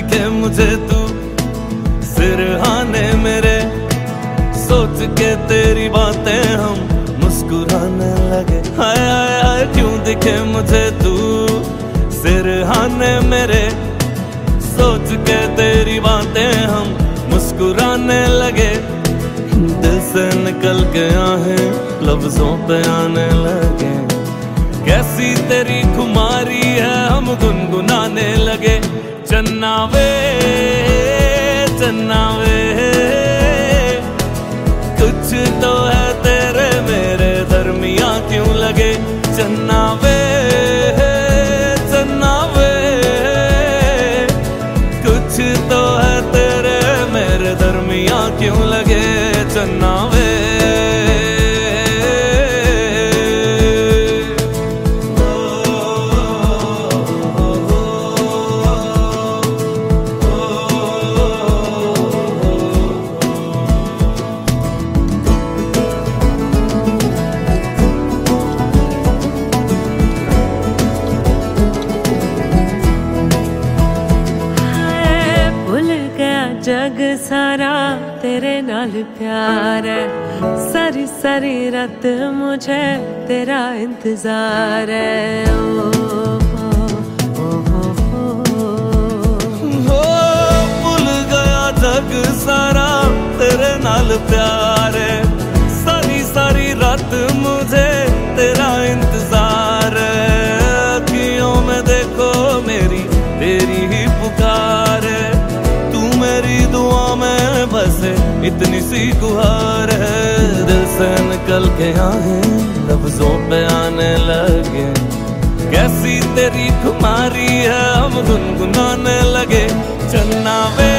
दिखे मुझे तू सिरहाने मेरे, सोच के तेरी बातें हम मुस्कुराने लगे। हाय हाय हाय क्यों दिखे मुझे तू सिरहाने मेरे, सोच के तेरी बातें हम मुस्कुराने लगे। दिल से निकल के आहें लफ्जों पे आने लगे। कैसी तेरी खुमारी है हम गुनगुनाने लगे। चन्ना वे चन्ना वे, कुछ तो है तेरे मेरे दरमियां क्यों लगे। चन्ना वे चन्ना वे, कुछ तो है तेरे मेरे दरमियां क्यों लगे। चन्ना वे जग सारा तेरे नाल प्यार है। सारी सारी रात मुझे तेरा इंतजार है। भूल गया जग सारा तेरे नाल प्यार है। सारी सारी रात मुझे तेरा इंतजार है। अखियों में देखो मेरी तेरी ही पुकार है। मेरी दुआ में बस इतनी सी गुहार है। दिल से निकल के आहें लफ्जों पे आने लगे। कैसी तेरी खुमारी है हम गुनगुनाने लगे। चन्ना वे